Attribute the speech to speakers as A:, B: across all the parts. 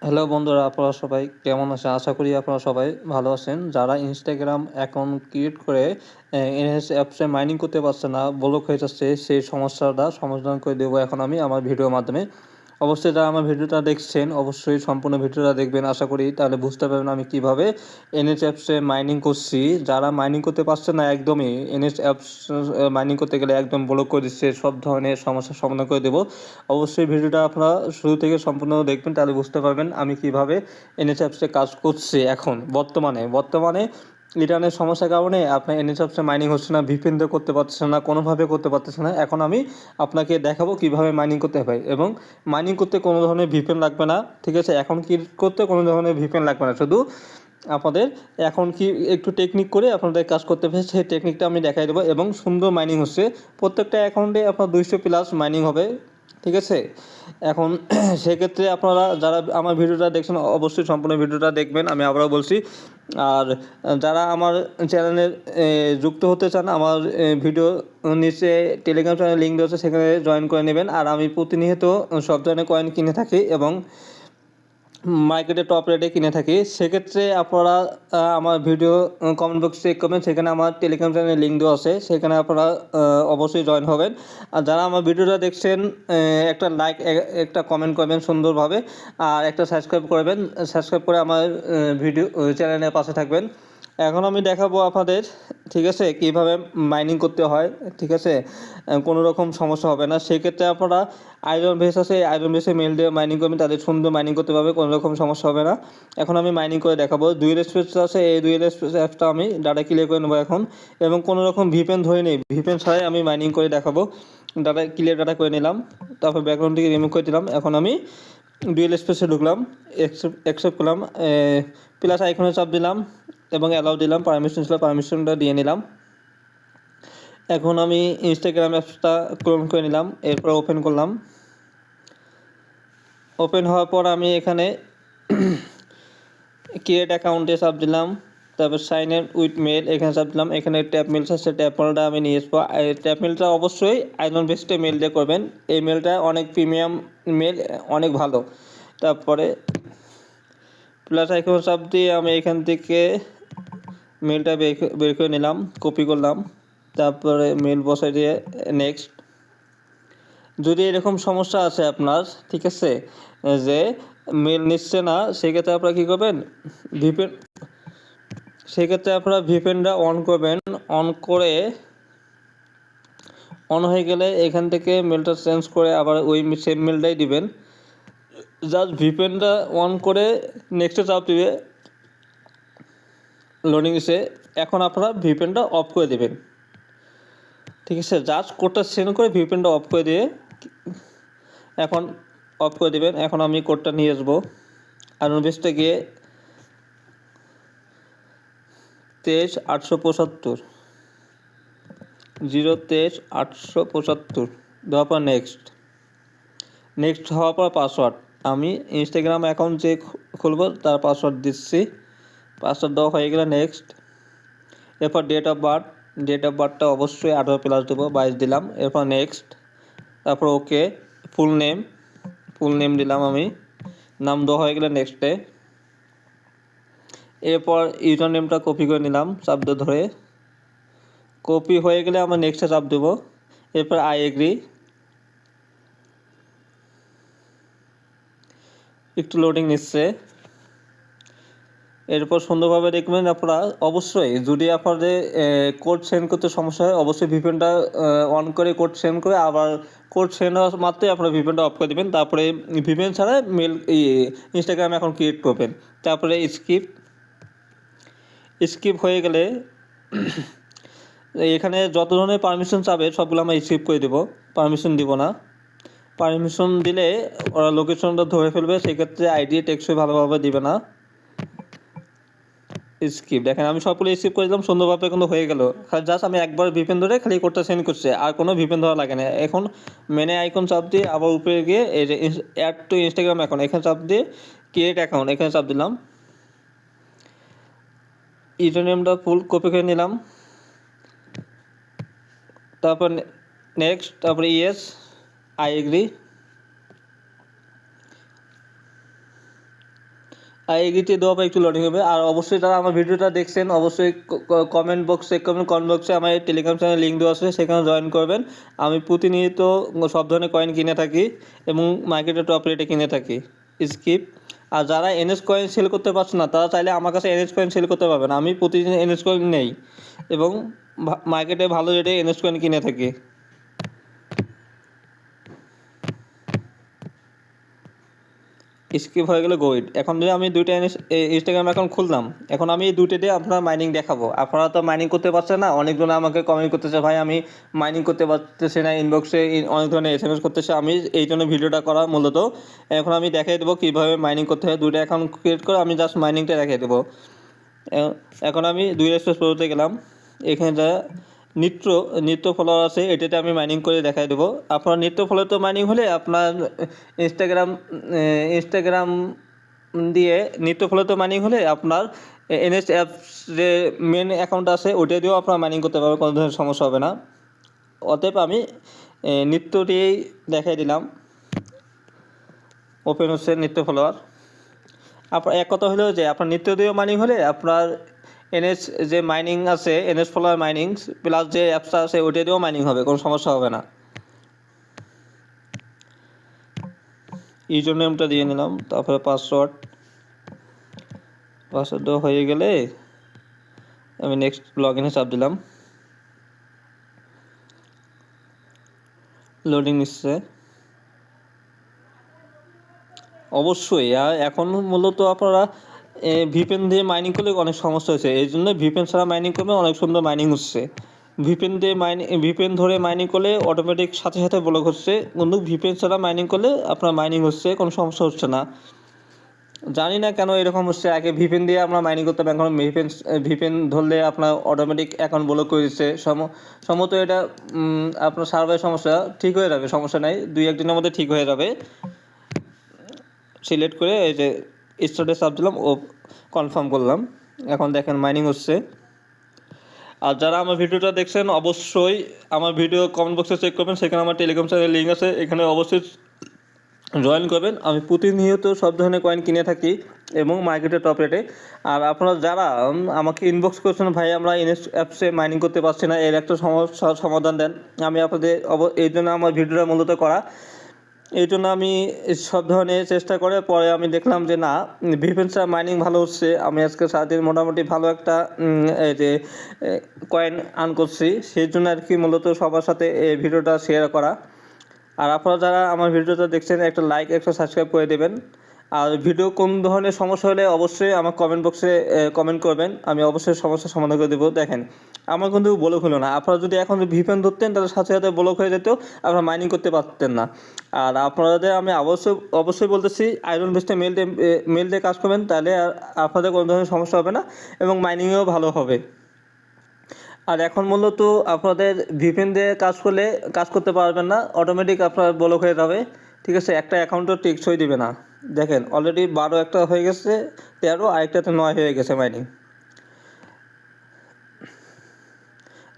A: Hello বন্ধুরা, আপনারা সবাই কেমন আছেন? আশা করি আপনারা সবাই ভালো আছেন। যারা ইনস্টাগ্রাম অ্যাকাউন্ট ক্রিয়েট করে এনএস অ্যাপসে মাইনিং করতে পারছে না, ব্লক হয়ে যাচ্ছে, সেই সমস্যাটা সমাধান করে দেবো এখন আমি আমার ভিডিওর মাধ্যমে। অবশ্যই যারা আমার ভিডিওটা দেখছেন অবশ্যই সম্পূর্ণ ভিডিওটা দেখবেন আশা করি, তাহলে বুঝতে পারবেন আমি কিভাবে এনএস অ্যাপসে মাইনিং করছি। যারা মাইনিং করতে পারছে না একদমই, এনএস অ্যাপস মাইনিং করতে গেলে একদম ব্লক করে দিচ্ছে, সব ধরনের সমস্যার সমাধান করে দেবো। অবশ্যই ভিডিওটা আপনারা শুরু থেকে সম্পূর্ণ দেখবেন, তাহলে বুঝতে পারবেন আমি কিভাবে এনএস অ্যাপসে কাজ করছি এখন বর্তমানে ইন্টারনেট সমস্যার কারণে আপনার এনএস অ্যাপসে মাইনিং হচ্ছে না, ভিপিএন দিয়ে করতে পারছে না, কোনোভাবে করতে পারতেছে না। এখন আমি আপনাকে দেখাবো কিভাবে মাইনিং করতে হয়, এবং মাইনিং করতে কোনো ধরনের ভিপিএন লাগবে না, ঠিক আছে? এখন কি করতে কোনো ধরনের ভিপিএন লাগবে না, শুধু আপনাদের এখন কি একটু টেকনিক করে আপনাদের কাজ করতে হবে, সেই টেকনিকটা আমি দেখাই দেবো। এবং সুন্দর মাইনিং হচ্ছে, প্রত্যেকটা অ্যাকাউন্টে আপনার 200+ মাইনিং হবে, ঠিক আছে? এখন সেক্ষেত্রে আপনারা যারা আমার ভিডিওটা দেখছেন অবশ্যই সম্পূর্ণ ভিডিওটা দেখবেন, আমি আবারও বলছি। আর যারা আমার চ্যানেলে যুক্ত হতে চান, আমার ভিডিও নিচে টেলিগ্রাম চ্যানেল লিঙ্ক দেওয়া আছে, সেখানে জয়েন করে নেবেন। আর আমি প্রতিনিয়ত সব ধরনের কয়েন কিনে থাকি এবং মার্কেটে টপ রেটে কিনে থাকি। সেক্ষেত্রে আপনারা আমার ভিডিও কমেন্ট বক্সে চেক করবেন, সেখানে আমার টেলিগ্রাম চ্যানেলের লিঙ্ক দেওয়া আছে, সেখানে আপনারা অবশ্যই জয়েন হবেন। আর যারা আমার ভিডিওটা দেখছেন একটা লাইক, একটা কমেন্ট করবেন সুন্দরভাবে, আর একটা সাবস্ক্রাইব করবেন। সাবস্ক্রাইব করে আমার ভিডিও চ্যানেলের পাশে থাকবেন। এখন আমি দেখাবো আপনাদের, ঠিক আছে, কীভাবে মাইনিং করতে হয়, ঠিক আছে? কোনো রকম সমস্যা হবে না। সেক্ষেত্রে আপনারা আয়রন বেস আছে, আয়রন বেসে মেল দিয়ে মাইনিং করবেন, তাদের সুন্দর মাইনিং করতে পারবে, কোনো রকম সমস্যা হবে না। এখন আমি মাইনিং করে দেখাবো। ডুয়েল স্পেস আছে, এই ডুয়েল স্পেস অ্যাপটা আমি ডাটা ক্লিয়ার করে নেবো এখন, এবং কোনো রকম ভিপিএন ধরে নেই, ভিপিএন ছাড়াই আমি মাইনিং করে দেখাবো। ডাটা ক্লিয়ার ডাটা করে নিলাম, তারপর ব্যাকগ্রাউন্ড থেকে রিমুভ করে দিলাম। এখন আমি ডুয়েল স্পেসে ঢুকলাম, অ্যাকসেপ্ট করলাম, প্লাস আইকনে চাপ দিলাম এবং অ্যালাউ দিলাম, পারমিশন ছিল পারমিশনটা দিয়ে নিলাম। এখন আমি ইনস্টাগ্রাম অ্যাপসটা ক্লোন করে নিলাম, এরপর ওপেন করলাম। ওপেন হওয়ার পর আমি এখানে ক্রিয়েট অ্যাকাউন্টে চাপ দিলাম, তারপর সাইন ইন উইথ মেল এখানে চাপ দিলাম। এখানে ট্যাপ মেল আছে, ট্যাপ মেলটা আমি নিয়ে আসবো। ট্যাপ মেলটা অবশ্যই আইরন বেসডে মেল দিয়ে করবেন, এই মেলটা অনেক প্রিমিয়াম মেল, অনেক ভালো। তারপরে প্লাস আইকন চাপ দিয়ে আমি এখান থেকে মেলটা বের করে নিলাম, কপি করলাম, তারপরে মেল বসাই দিয়ে নেক্সট। যদি এরকম সমস্যা আছে আপনার, ঠিক আছে, যে মেল নিচ্ছে না, সেক্ষেত্রে আপনারা কী করবেন, ভিপিএন, সেক্ষেত্রে আপনারা ভিপিএনটা অন করবেন। অন করে অন হয়ে গেলে এখান থেকে মেলটা চেঞ্জ করে আবার ওই সেম মেলটাই দিবেন। জাস্ট ভিপিএনটা অন করে নেক্সটে চাপ দিবে, লোডিং এসে এখন আপনারা ভিপিএনটা অফ করে দেবেন, ঠিক আছে? জাস্ট কোডটা সেন্ড করে ভিপিএনটা অফ করে দিয়ে এখন অফ করে দেবেন। এখন আমি কোডটা নিয়ে আসবো, আয়রন বেসটা গিয়ে 23875 023-875 দেওয়ার পর নেক্সট হওয়ার পর পাসওয়ার্ড, আমি ইনস্টাগ্রাম অ্যাকাউন্ট যে খুলবো তার পাসওয়ার্ড দিচ্ছি। পাসওয়ার্ড দেওয়া হয়ে গেলে নেক্সট। এরপর ডেট অফ বার্থটা অবশ্যই 18+ দেবো, 22 দিলাম। এরপর নেক্সট, তারপর ওকে। ফুল নেম দিলাম আমি, নাম দেওয়া হয়ে গেলে নেক্সটে। এরপর ইউজার নেমটা কপি করে নিলাম চাপ দিয়ে ধরে, কপি হয়ে গেলে আমরা নেক্সটে চাপ দেবো। এরপর আই এগ্রি, একটু লোডিং নিচ্ছে। এরপর সুন্দরভাবে দেখবেন আপনারা। অবশ্যই যদি আপনাদের কোড সেন্ড করতে সমস্যা হয়, অবশ্যই ভিপিএনটা অন করে কোড সেন্ড করে, আবার কোড সেন্ড হওয়া মাত্রই আপনারা ভিপিএনটা অফ করে দেবেন। তারপরে ভিপিএন ছাড়া মেল ইনস্টাগ্রাম অ্যাকাউন্ট ক্রিয়েট করবেন। তারপরে স্কিপ হয়ে গেলে এখানে যত ধরনের পারমিশন চাবে সবগুলো আমরা স্কিপ করে দেবো, পারমিশন দিব না। পারমিশন দিলে ওরা লোকেশনটা ধরে ফেলবে, সেক্ষেত্রে আইডি টেক্সটই ভালোভাবে দিবে না। স্কিপ, দেখেন আমি সবগুলো স্কিপ করে দিলাম, সুন্দরভাবে কিন্তু হয়ে গেল। জাস্ট আমি একবার ভিপিএন ধরে খালি কোডটা সেন্ড করছে, আর কোনো ভিপিএন ধরা লাগে না। এখন মেনে আইকন চাপ দিয়ে আবার উপরে গিয়ে এই যে অ্যাড টু ইনস্টাগ্রাম অ্যাকাউন্ট এখানে চাপ দিয়ে ক্রিয়েট অ্যাকাউন্ট এখানে চাপ দিলাম। ইউজার নেমটা ফুল কপি করে নিলাম, তারপর নেক্সট, তারপরে ইয়েস, আই এগ্রি। আর এগিয়ে দেওয়া একটু লোডিং হবে। আর অবশ্যই যারা আমার ভিডিওটা দেখছেন অবশ্যই কমেন্ট বক্সে আমার টেলিগ্রাম চ্যানেল লিঙ্ক দেওয়া আছে, সেখানে জয়েন করবেন। আমি প্রতিনিয়ত সব ধরনের কয়েন কিনে থাকি এবং মার্কেটে টপ রেটে কিনে থাকি। স্কিপ। আর যারা এনএস কয়েন সেল করতে পারছে না তারা চাইলে আমার কাছে এনএস কয়েন সেল করতে পারবেন। আমি প্রতিদিন এনএস কয়েন নেই এবং মার্কেটে ভালো রেটে এনএস কয়েন কিনে থাকি। স্কিপ হয়ে গেলে গোইড। এখন যদি আমি দুইটা ইনস্টাগ্রাম অ্যাকাউন্ট খুললাম, এখন আমি এই দুইটা দিয়ে আপনার মাইনিং দেখাবো। আপনারা তো মাইনিং করতে পারছেন না, অনেকজন আমাকে কমেন্ট করতেছে ভাই আমি মাইনিং করতে পারতেছি না, ইনবক্সে অনেক ধরনের SMS করতেছে। আমি এই জন্য ভিডিওটা করা মূলত। এখন আমি দেখিয়ে দেবো কীভাবে মাইনিং করতে হয়। দুইটা অ্যাকাউন্ট ক্রিয়েট করে আমি জাস্ট মাইনিংটা দেখিয়ে দেবো। এখন আমি 2 স্পেস প্রোতে গেলাম। এখানে যা নিত্য ফলোয়ার আছে এটাতে আমি মাইনিং করে দেখাই দেবো। আপনার নিত্য ফলোয়ার তো মাইনিং হলে আপনার ইনস্টাগ্রাম দিয়ে নিত্য ফলোয়ার তো মাইনিং হলে আপনার এনএস অ্যাপস যে মেন অ্যাকাউন্ট আছে ওটা দিয়েও আপনার মাইনিং করতে পারবেন, কোনো ধরনের সমস্যা হবে না। অতএব আমি নিত্যটিই দেখাই দিলাম। ওপেন হচ্ছে নিত্য ফলোয়ার। আপনার এক কথা হলো যে আপনার নিত্য দিয়েও মাইনিং হলে আপনার এনএস যে মাইনিং আছে এনএস ফলোয়ার মাইনিং প্লাস যে অ্যাপসটা আছে ওইটা দিয়েও মাইনিং হবে, কোনো সমস্যা হবে না। ইউজার নেমটা দিয়ে নিলাম, তারপরে পাসওয়ার্ড দেওয়া হয়ে গেলে আমি নেক্সট লগ ইনে চাপ দিলাম। লোডিং নিচ্ছে অবশ্যই। আর এখন মূলত আপনারা ভিপেন দিয়ে মাইনিং করলে অনেক সমস্যা হয়েছে, এই জন্য ভিপেন ছাড়া মাইনিং করলে অনেক সুন্দর মাইনিং হচ্ছে। ভিপেন ধরে মাইনিং করলে অটোমেটিক সাথে সাথে ব্লক হচ্ছে, কিন্তু ভিপেন ছাড়া মাইনিং করলে আপনার মাইনিং হচ্ছে, কোনো সমস্যা হচ্ছে না। জানি না কেন এরকম হচ্ছে। আগে ভিপেন দিয়ে আমরা মাইনিং করতাম, এখন ভিপেন ধরলে আপনার অটোমেটিক অ্যাকাউন্ট ব্লক করে দিচ্ছে। সম্ভবত এটা আপনার সার্ভারের সমস্যা, ঠিক হয়ে যাবে, সমস্যা নাই, 2-1 দিনের মধ্যে ঠিক হয়ে যাবে। সিলেক্ট করে এই যে স্টার্টে চাপ দিলাম ও কনফার্ম করলাম। এখন দেখেন মাইনিং হচ্ছে। আর যারা আমার ভিডিওটা দেখছেন অবশ্যই আমার ভিডিও কমেন্ট বক্সে চেক করবেন, সেখানে আমার টেলিগ্রাম চ্যানেল লিঙ্ক আছে, এখানে অবশ্যই জয়েন করবেন। আমি প্রতিনিয়ত সব ধরনের কয়েন কিনে থাকি এবং মার্কেটে টপ রেটে। আর আপনারা যারা আমাকে ইনবক্স করছেন ভাই আমরা এনএস অ্যাপসে মাইনিং করতে পারছি না, এর একটা সমস্যার সমাধান দেন, আমি আপনাদের এই জন্য আমার ভিডিওটা মূলত করা। এই জন্য আমি সব ধরনের চেষ্টা করে পরে আমি দেখলাম যে না, ভিপেন ছাড়া মাইনিং ভালো হচ্ছে। আমি আজকে সারাদিন মোটামুটি ভালো একটা এই যে কয়েন আর্ন করছি, সেই জন্য আর কি মূলত সবার সাথে এই ভিডিওটা শেয়ার করা। আর আপনারা যারা আমার ভিডিওটা দেখছেন একটা লাইক একটা সাবস্ক্রাইব করে দেবেন। আর ভিডিও কোন ধরনের সমস্যা হলে অবশ্যই আমার কমেন্ট বক্সে কমেন্ট করবেন, আমি অবশ্যই সমস্যার সমাধান করে দেবো। দেখেন আমার কিন্তু ব্লক হলো না, আপনারা যদি এখন ভিপেন ধরতেন তাহলে সাথে সাথে ব্লক হয়ে যেত, আপনারা মাইনিং করতে পারতেন না। আর আপনাদের আমি অবশ্যই বলতেছি আয়রন বেস্টে মেল দিয়ে কাজ করবেন, তাহলে আপনাদের কোনো ধরনের সমস্যা হবে না এবং মাইনিংও ভালো হবে। আর এখন মূলত আপনাদের ভিপেন দিয়ে কাজ করতে পারবেন না, অটোমেটিক আপনার ব্লক হয়ে যাবে। ঠিক আছে, একটা অ্যাকাউন্টও টেকসই দিবে না। দেখেন অলরেডি 12 একটা হয়ে গেছে, 13, আরেকটাতে 9 হয়ে গেছে মাইনিং।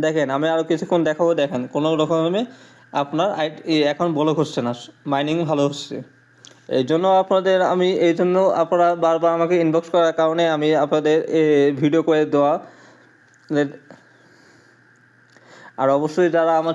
A: দেখেন আমি আরও কিছুক্ষণ দেখাবো। দেখেন কোনো রকমে আপনার এখন ব্লক হচ্ছে না, মাইনিং ভালো হচ্ছে। এই জন্য আপনারা বারবার আমাকে ইনবক্স করার কারণে আমি আপনাদের ভিডিও করে দেওয়া। আর অবশ্যই যারা আমার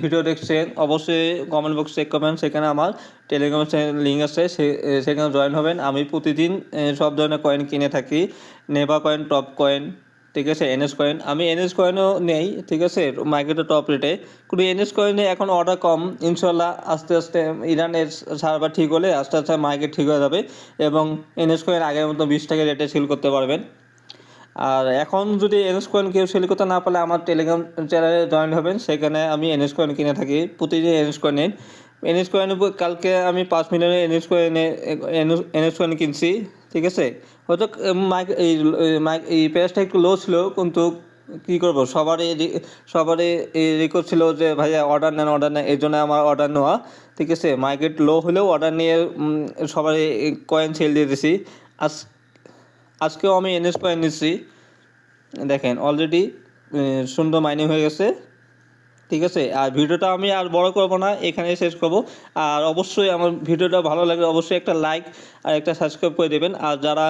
A: ভিডিও দেখছেন অবশ্যই কমেন্ট বক্স চেক করবেন, সেখানে আমার টেলিগ্রাম চ্যানেল লিঙ্ক আছে, সেখানে জয়েন হবেন। আমি প্রতিদিন সব ধরনের কয়েন কিনে থাকি, নেভা কয়েন, টপ কয়েন, ঠিক আছে, এনএস কয়েন। আমি এনএস কয়েনও নেই, ঠিক আছে, মার্কেটে টপ রেটে। কিন্তু এনএস কয়েনে এখন অর্ডার কম, ইনশাল্লাহ আস্তে আস্তে ইরানের সার্ভার ঠিক হলে আস্তে আস্তে মার্কেট ঠিক হয়ে যাবে এবং এনএস কয়েন আগের মতো 20 টাকা রেটে সেল করতে পারবেন। আর এখন যদি এনএস কয়েন কেউ সেল করতে না পারলে আমার টেলিগ্রাম চ্যানেলে জয়েন হবেন, সেখানে আমি এনএস কয়েন কিনে থাকি, প্রতিদিন এনএস কয়েন কালকে আমি 5 মিলিয়নের এনএস কয়েন কিনছি, ঠিক আছে। হয়তো এই প্রাইসটা একটু লো ছিল, কিন্তু কী করবো, সবারই রিকোয়েস্ট ছিল যে ভাইয়া অর্ডার নেন, এই জন্য আমার অর্ডার নেওয়া, ঠিক আছে। মার্কেট লো হলেও অর্ডার নিয়ে সবারই কয়েন সেল দিয়ে দিছি। আজকেও আমি এনএস কয়েন নিচ্ছি, দেখেন অলরেডি সুন্দর মাইনিং হয়ে গেছে। ঠিক আছে, আর ভিডিওটা আমি আর বড় করব না, এখানে শেষ করব। আর অবশ্যই আমার ভিডিওটা ভালো লাগলে অবশ্যই একটা লাইক আর একটা সাবস্ক্রাইব করে দেবেন। আর যারা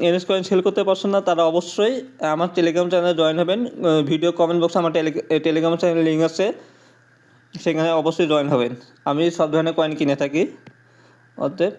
A: এনএস কয়েন সেল করতে পারছেন না তারা অবশ্যই আমার টেলিগ্রাম চ্যানেলে জয়েন হবেন। ভিডিও কমেন্ট বক্সে আমার টেলিগ্রাম চ্যানেল লিঙ্ক আছে, সেখানে অবশ্যই জয়েন হবেন। আমি সব ধরনের কয়েন কিনে থাকি, অতএব